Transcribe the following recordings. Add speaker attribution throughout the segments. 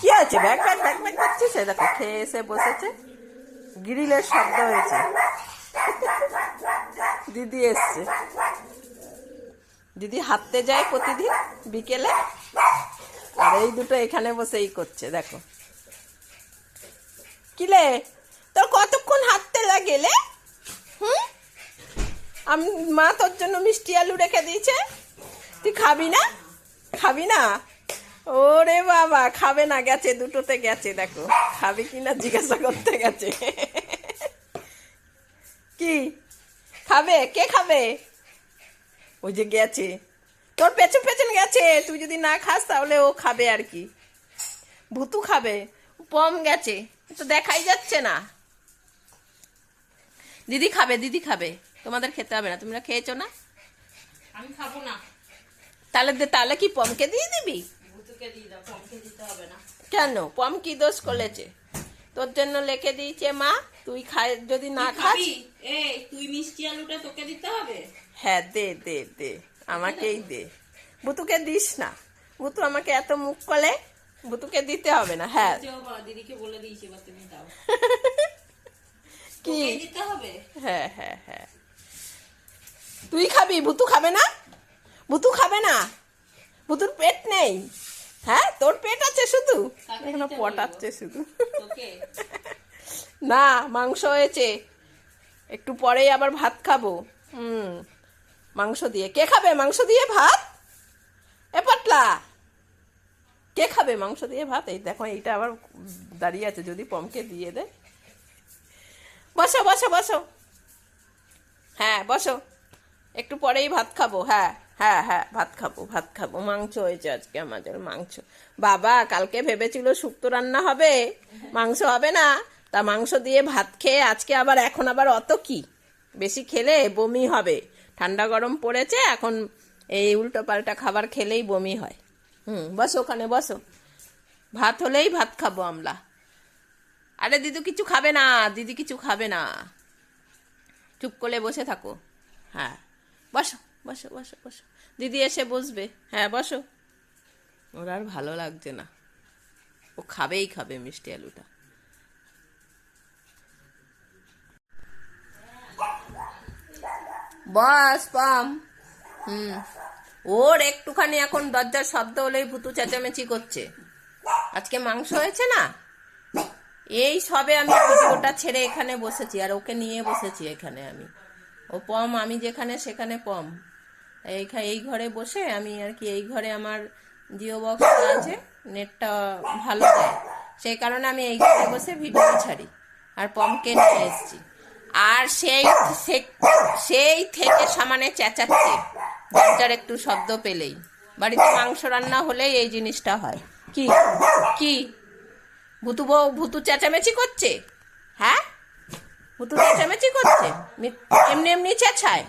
Speaker 1: কি আছে bag bag bag bag করছে? সে দেখো খেয়ে এসে বসেছে, গ্রিলের শব্দ হয়েছে। দিদি এসছে, দিদি হাঁটতে যায় প্রতিদিন বিকেলে, আর এই দুটো এখানে বসে এই করছে দেখো। কিলে তোর কতক্ষণ হাঁটতে লাগেলে? আমি মা তোর জন্য মিষ্টি আলু রেখে দিয়েছে, তুই খাবি না? খাবি না? ওরে বাবা, খাবে না, গেছে দুটোতে গেছে দেখো, খাবি কিনা জিজ্ঞাসা করতে গেছে। কি খাবে? কে খাবে? ওই যে গেছে, তোর পেছন পেছন গেছে, তুই যদি না খাস তাহলে ও খাবে আর কি। ভুতু খাবে, পম গেছে তো দেখাই যাচ্ছে না। দিদি খাবে, দিদি খাবে, তোমাদের খেতে হবে না, তোমরা খেয়েছো না?
Speaker 2: আমি খাবো না।
Speaker 1: তাহলে কি পমকে দিয়ে দিবি?
Speaker 2: ভুতুকে দিয়ে দাও, পমকে দিতে হবে না।
Speaker 1: কেন? পম কি দোষ করেছে? তোর জন্য লেখে দিয়েছে মা, তুই খাই, যদি না খাস।
Speaker 2: এই তুই মিষ্টি আলুটা তোকে দিতে হবে।
Speaker 1: হ্যাঁ দে দে দে, আমাকেই দে, ভুতুকে দিস না। ভুতু আমাকে এত মুখ করে, ভুতুকে দিতে হবে না। হ্যাঁ
Speaker 2: দিদিকে বলে দিয়েছি, এবার তুমি দাও।
Speaker 1: কি
Speaker 2: দিতে হবে?
Speaker 1: হ্যাঁ হ্যাঁ হ্যাঁ, তুই খাবি, ভুতু খাবে না। ভুতু খাবে না, ভুতুর পেট নেই। হ্যাঁ তোর পেট আছে শুধু, এখনো পটাচ্ছে শুধু। না, মাংস হয়েছে, একটু পরেই আবার ভাত খাবো। মাংস দিয়ে। কে খাবে মাংস দিয়ে ভাত? এ পাতলা, কে খাবে মাংস দিয়ে ভাত? এই দেখো, এইটা আবার দাঁড়িয়ে আছে, যদি পমকে দিয়ে দে। বসো বসো বসো, হ্যাঁ বসো, একটু পরেই ভাত খাবো। হ্যাঁ হ্যাঁ হ্যাঁ, ভাত খাবো, ভাত খাবো। মাংস হয়েছে আজকে আমাদের, মাংস। বাবা কালকে ভেবেছিল শুক্তো রান্না হবে, মাংস হবে না, তা মাংস দিয়ে ভাত খেয়ে আজকে আবার, এখন আবার অত কি, বেশি খেলে বমি হবে। ঠান্ডা গরম পড়েছে এখন, এই উল্টো পাল্টা খাবার খেলেই বমি হয়। বসো ওখানে বসো, ভাত হলেই ভাত খাবো আমরা। আরে দিদি কিছু খাবে না, দিদি কিছু খাবে না, চুপ করে বসে থাকো। হ্যাঁ বসো বসো বসো বসো, দিদি এসে বসবে। হ্যাঁ বসো। ওর আর ভালো লাগছে না, ও খাবেই খাবে মিষ্টি আলুটা। বস পাম। ওর একটুখানি এখন দরজার শব্দ হলেই ভুতু চেঁচামেচি করছে। আজকে মাংস হয়েছে না, এই সবে আমি ভিডিওটা ছেড়ে এখানে বসেছি, আর ওকে নিয়ে বসেছি এখানে আমি। ও পম, আমি যেখানে সেখানে পম। এই ঘরে বসে আমি আর কি, এই ঘরে আমার জিও বক্সটা আছে, নেটটা ভালো দেয়, সেই কারণে আমি এই ঘরে বসে ভিডিও ছাড়ি, আর পমকে নিয়ে এসেছি। আর সেই থেকে সামানে চেঁচাচ্ছে দরজার একটু শব্দ পেলেই। বাড়িতে মাংস রান্না হলেই এই জিনিসটা হয়। কি কি ভুতু চেঁচামেচি করছে? হ্যাঁ ভুতু চেঁচামেচি করছে, এমনি এমনি চেঁচায়,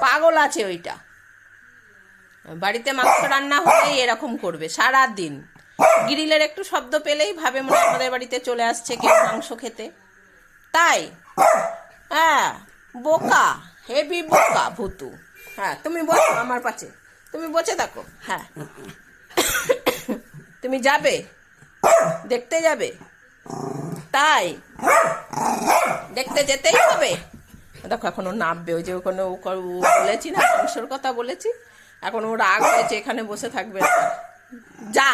Speaker 1: পাগল আছে ওইটা। বাড়িতে মাংস রান্না হলেই এরকম করবে সারা দিন। গ্রিলের একটু শব্দ পেলেই ভাবে মনে আমাদের বাড়িতে চলে আসছে কেউ মাংস খেতে। তাই হ্যাঁ, বোকা, হেভি বোকা ভুতু। হ্যাঁ তুমি বসো আমার পাশে, তুমি বসে থাকো। হ্যাঁ তুমি যাবে, দেখতে যাবে? তাই দেখতে যেতেই হবে। দেখো এখন ও নামবে, ওই যে ওখানে বলেছি না, মাংসর কথা বলেছি, এখন ও রাগ হয়েছে, এখানে বসে থাকবে না। যা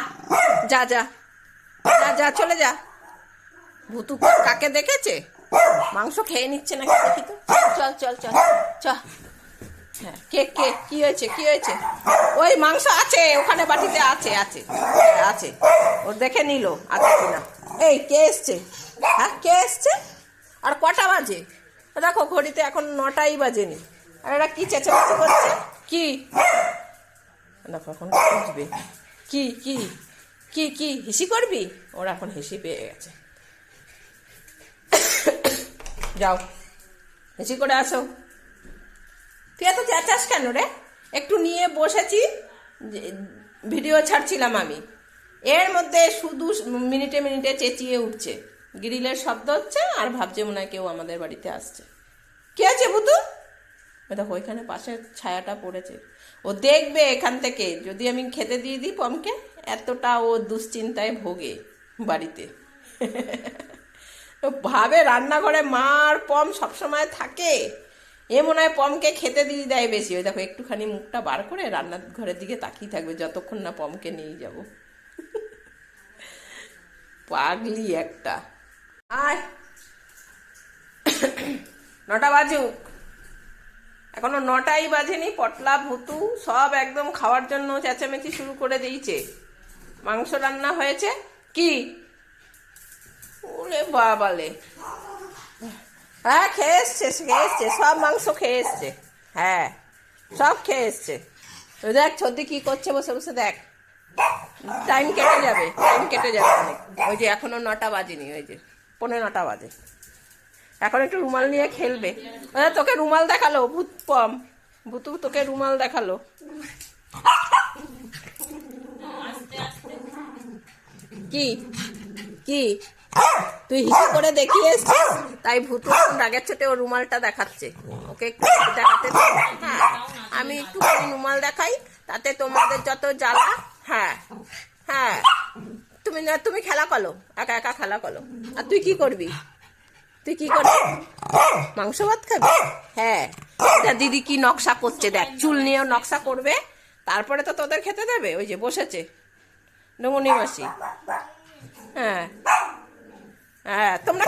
Speaker 1: যা যা যা যা, চলে যা। ভুতু কাকে দেখেছে মাংস খেয়ে নিচ্ছে নাকি দেখি তো। চল চল চল চল। হ্যাঁ কে কে, কি হয়েছে কি হয়েছে? ওই মাংস আছে ওখানে, বাটিতে আছে আছে আছে, ওর দেখে নিল আছে কিনা। এই কে এসছে? হ্যাঁ কে এসছে? আর কটা বাজে দেখো ঘড়িতে, এখন 9টাই বাজেনি, আর এরা কি চেঁচামেচি করছে? কি দেখো এখন বুঝবে। কি কি কি কি হিসি করবি? ওরা এখন হিসি পেয়ে গেছে। যাও হেসি করে আসো। তুই এত চেঁচাস কেন রে? একটু নিয়ে বসেছি, ভিডিও ছাড়ছিলাম আমি, এর মধ্যে শুধু মিনিটে মিনিটে চেঁচিয়ে উঠছে, গ্রিলের শব্দ হচ্ছে, আর ভাবছে মনে হয় কেউ আমাদের বাড়িতে আসছে। কে আছে ভুতু? দেখো ওইখানে পাশে ছায়াটা পড়েছে, ও দেখবে এখান থেকে, যদি আমি খেতে দিয়ে দিই পমকে, এতটা ও দুশ্চিন্তায় ভোগে বাড়িতে। ও ভাবে রান্নাঘরে মা আর পম সবসময় থাকে, এ মনে হয় পমকে খেতে দিয়ে দেয় বেশি। ওই দেখো একটুখানি মুখটা বার করে রান্নাঘরের দিকে তাকিয়ে থাকবে যতক্ষণ না পমকে নিয়ে যাব। পাগলি একটা। আয়, 9টা বাজুক, এখনো 9টাই বাজেনি। পটলা ভুতু সব একদম খাওয়ার জন্য চেঁচামেচি শুরু করে দিয়েছে। মাংস রান্না হয়েছে কি? ওরে বাবালে, হ্যাঁ খেয়ে এসছে, সব মাংস খেয়ে এসছে। হ্যাঁ সব খেয়ে এসছে। ওই দেখ ছদ্দি কি করছে বসে বসে, দেখ টাইম কেটে যাবে অনেক। ওই যে এখনো 9টা বাজেনি, ওই যে 9:15 বাজে। এখন একটু রুমাল নিয়ে খেলবে। তোকে রুমাল দেখালো ভুতু, তোকে রুমাল দেখালো। কি কি তুই হিসু করে দেখিয়ে এসছিস, তাই ভুতু রাগের চোটে ও রুমালটা দেখাচ্ছে। ওকে দেখাতে দে। হ্যাঁ আমি একটু রুমাল দেখাই, তাতে তোমাদের যত জ্বালা। হ্যাঁ হ্যাঁ, তুমি খেলা করো, একা একা খেলা করো। আর তুই কি করবি? মাংস ভাত খাবি? হ্যাঁ, দিদি কি নকশা করছে দেখ, চুল নিয়েও নকশা করবে, তারপরে তো তোদের খেতে দেবে। ওই যে বসেছে নমনি মাসি। হ্যাঁ হ্যাঁ, তোমরা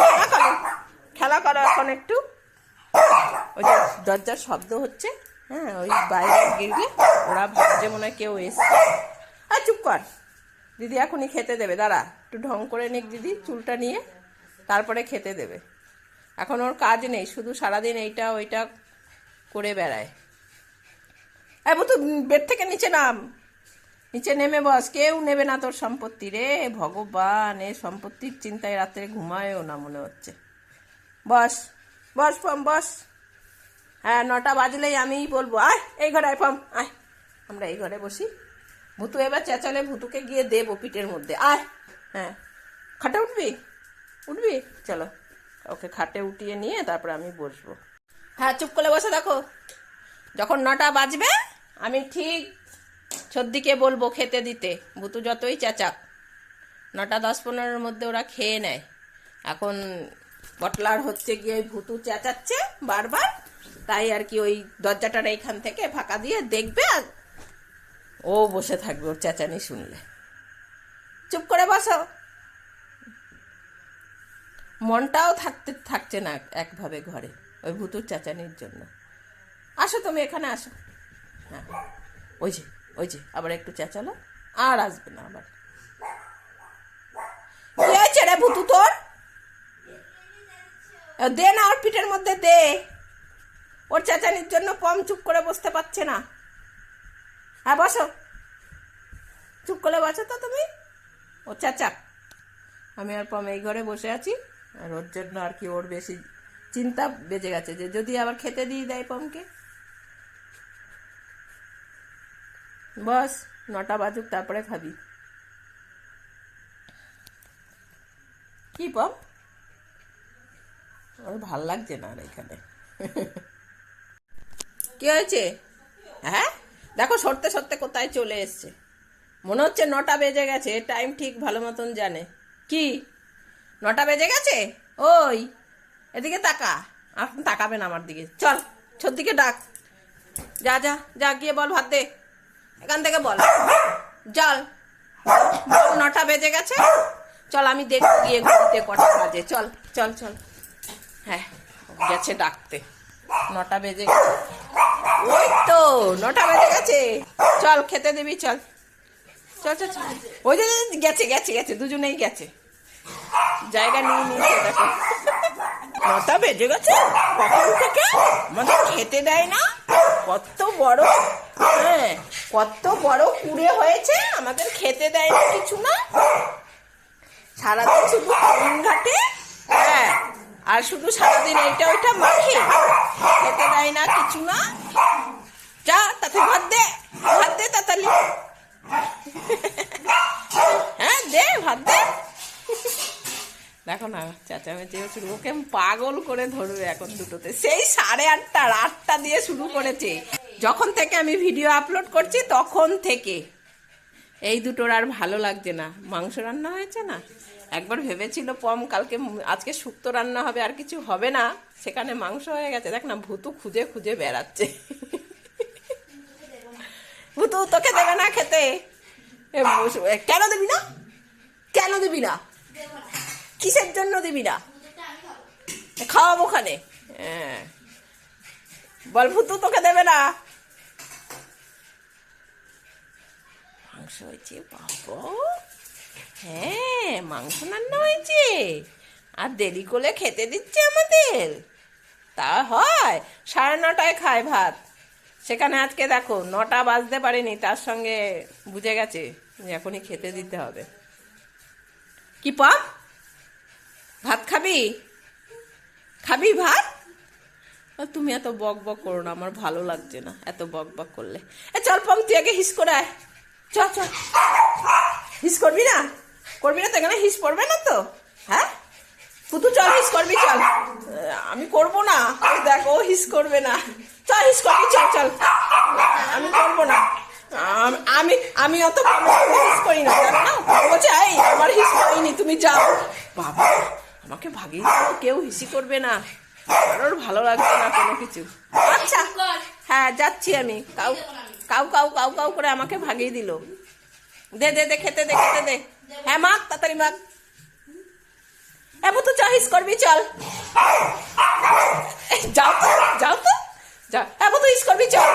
Speaker 1: খেলা করো এখন একটু। ওই যে দরজার শব্দ হচ্ছে, হ্যাঁ ওই বাইরে গিয়ে ওরা ভাবছে মনে হয় কেউ এসছে। আর চুপ কর, দিদি এখনই খেতে দেবে। দাঁড়া একটু ঢং করে নিক দিদি চুলটা নিয়ে, তারপরে খেতে দেবে। এখন ওর কাজ নেই, শুধু সারাদিন এইটা ওইটা করে বেড়ায়। তো বেড থেকে নিচে নাম, নিচে নেমে বস। কেউ নেবে না তোর সম্পত্তি রে ভগবান। এ সম্পত্তির চিন্তায় রাত্রে ঘুমায়ও না মনে হচ্ছে। বস বস পম বস। হ্যাঁ 9টা বাজলেই আমিই বলবো আয় এই ঘরে, আয় পম আয়, আমরা এই ঘরে বসি। ভুতু এবার চেঁচালে ভুতুকে গিয়ে দেবো পিঠের মধ্যে। আয়, হ্যাঁ খাটে উঠবি চলো, ওকে খাটে উঠিয়ে নিয়ে তারপরে আমি বসবো। হ্যাঁ চুপ করে বসে দেখো, যখন 9টা বাজবে আমি ঠিক ছদ্দিকে বলবো খেতে দিতে। ভুতু যতই চেঁচাক, 9টা 10-15-এর মধ্যে ওরা খেয়ে নেয়। এখন পটলার হচ্ছে গিয়ে ওই ভুতু চেঁচাচ্ছে বারবার, তাই আর কি ওই দরজাটার এইখান থেকে ফাঁকা দিয়ে দেখবে আর ও বসে থাকবে ওর চেঁচানি শুনলে। চুপ করে বসো। মনটাও থাকছে না একভাবে ঘরে ওই ভুতুর চেঁচানির জন্য। আসো তুমি এখানে আসো। হ্যাঁ ওই যে আবার একটু চেঁচালো, আর আসবে না আবার। কি হয়েছে রে ভুতু তোর? দে না ওর পিঠের মধ্যে দে। ওর চেঁচানির জন্য পম চুপ করে বসতে পারছে না। হ্যাঁ বসো, চুপ করে বসো তো তুমি। ও চেঁচাক, আমি আর পম এই ঘরে বসে আছি। আর ওর জন্য আর কি ওর বেশি চিন্তা বেজে গেছে যে যদি আবার খেতে দিয়ে দেয় পমকে। বস 9টা বাজুক তারপরে খাবি। কি পম, ওর ভাল লাগছে না আর এখানে। কি হয়েছে? হ্যাঁ দেখো সরতে সরতে কোথায় চলে এসছে। মনে হচ্ছে 9টা বেজে গেছে, টাইম ঠিক ভালো মতন জানে। কি 9টা বেজে গেছে? ওই এদিকে তাকা। এখন তাকাবেন আমার দিকে। চল ছদ্দিকে ডাক, যা যা যা গিয়ে বল ভাত দে, এখান থেকে বল। চল 9টা বেজে গেছে, চল আমি দেখি গিয়ে ঘুরতে কটা বাজে। চল চল চল। হ্যাঁ গেছে ডাকতে, 9টা বেজে গেছে। ওই তো 9টা বেজে গেছে, চল খেতে দিবি। চল চল চল চল। ওই যে গেছে দুজনেই গেছে, জায়গা নিয়ে নিয়েছে। দেখো 9টা বেজে গেছে, কখন থেকে আমাদের খেতে দেয় না। কত বড়, হ্যাঁ কত বড় কুড়ে হয়েছে, আমাদের খেতে দেয় না কিছু না। সারাদিন শুধু ঘাটে, হ্যাঁ আর শুধু সারাদিন এইটা ওইটা মাখে, খেতে দেয় না কিছু না। যা তাতে ভাত দে তাড়াতাড়ি। হ্যাঁ দে ভাত দে। দেখো না চেঁচামেচি শুরু, ওকে পাগল করে ধরবে এখন দুটোতে। সেই 8:30 দিয়ে শুরু করেছে, যখন থেকে আমি ভিডিও আপলোড করছি তখন থেকে এই দুটোর আর ভালো লাগছে না, মাংস রান্না হয়েছে না। একবার ভেবেছিল পম কালকে আজকে শুক্তো রান্না হবে আর কিছু হবে না, সেখানে মাংস হয়ে গেছে। দেখ না ভুতু খুঁজে খুঁজে বেড়াচ্ছে। ভুতু তোকে দেবে না খেতে। কেন দিবি না? কেন দিবি না? কিসের জন্য দিবি না? খাওয়াবো ওখানে। হ্যাঁ বল ভুতু তোকে দেবে না। মাংস হয়েছে বাবা, হ্যাঁ মাংস রান্না হয়েছে, আর দেরি করে খেতে দিচ্ছে আমাদের। তা হয় 9:30 খায় ভাত, সেখানে আজকে দেখো 9টা বাজতে পারেনি, তার সঙ্গে বুঝে গেছে যে এখনই খেতে দিতে হবে। কি পম ভাত খাবি? খাবি ভাত? তুমি এত বক বক করো না, আমার ভালো লাগছে না এত বক বক করলে। চল পম তুই আগে হিস করে আয়, চল চল। হিস করবি না? করবি না তো এখানে হিস পড়বে না তো? হ্যাঁ পুতু চল হিস করবি চল। আমি করবো না, দেখ ও হিস করবে না। চল হিস করবি চল চল। আমি করবো না, আমি আমি অত হিস করি না, জানো না? বলছে এই আমার হিস করিনি, তুমি যাও। বাবা আমাকে ভাগিয়ে দিল, কেউ হিসি করবে না, কারোর ভালো লাগবে না কোনো কিছু। আচ্ছা হ্যাঁ যাচ্ছি আমি। Cow cow cow cow cow করে আমাকে ভাগিয়ে দিল। দে দে দে খেতে দে, খেতে দে। হ্যাঁ মাখ তাড়াতাড়ি মাখ। তো চাহিস করবি চল। যাও তো যাও তো যা। তো ইস করবি চল।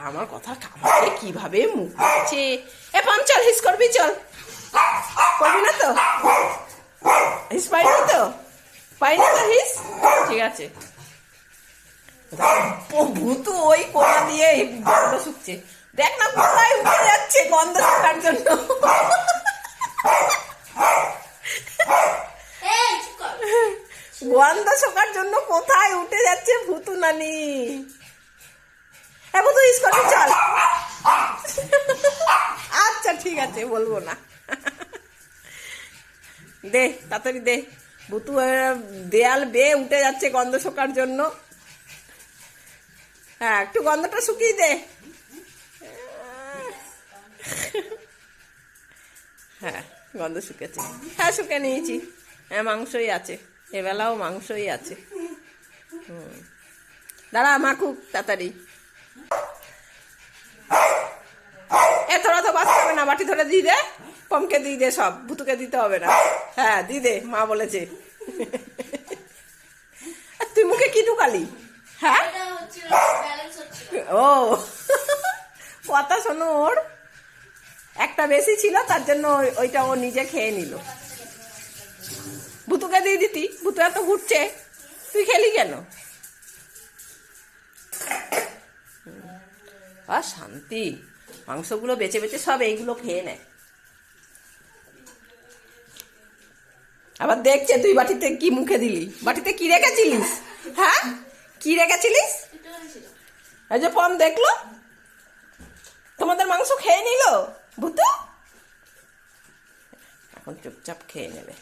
Speaker 1: আমার কথা আমাকে কিভাবে মুখ আছে। পাম চল হিস করবি চল। করবি না তো? হিস পাইনি তো? পাইনি তো হিস? ঠিক আছে। ভূতু ওই কোনা দিয়ে গন্ধ শুকছে, দেখ না কোথায় উঠে যাচ্ছে গন্ধ শুকার জন্য। গন্ধ শোকার জন্য কোথায় উঠে যাচ্ছে ভূতু নানি। ভূতু ইস করবি চল। আচ্ছা ঠিক আছে বলবো না। দে তাড়াতাড়ি দে। ভূতু দেয়াল বেয়ে উঠে যাচ্ছে গন্ধ শোকার জন্য। হ্যাঁ একটু গন্ধটা শুকিয়ে দে। হ্যাঁ গন্ধ শুকেছে, হ্যাঁ শুকে নিয়েছি। হ্যাঁ মাংসই আছে, এবেলাও মাংসই আছে। দাঁড়া মাখুক তাড়াতাড়ি। তোরা তো বাঁচতে হবে না, বাটি ধরে দিয়ে দে, পমকে দিয়ে দে, সব ভুতুকে দিতে হবে না। হ্যাঁ দিয়ে দে, মা বলেছে। তুই মুখে কি ঢুকালি? হ্যাঁ ও কথা শোনো, ওর একটা বেশি ছিল তার জন্য ওইটা ও নিজে খেয়ে নিল। ভুতুকে দিয়ে দিতি, ভুতু এত ঘুরছে, তুই খেলি কেন? আর শান্তি, মাংসগুলো বেছে বেছে সব এইগুলো খেয়ে নেয়। আবার দেখছে তুই বাটিতে কি মুখে দিলি, বাটিতে কি রেখেছিলিস? হ্যাঁ কি রেখেছিলিস? এই যে পম দেখলো তোমাদের মাংস খেয়ে নিল ভূতু, এখন চুপচাপ খেয়ে নেবে।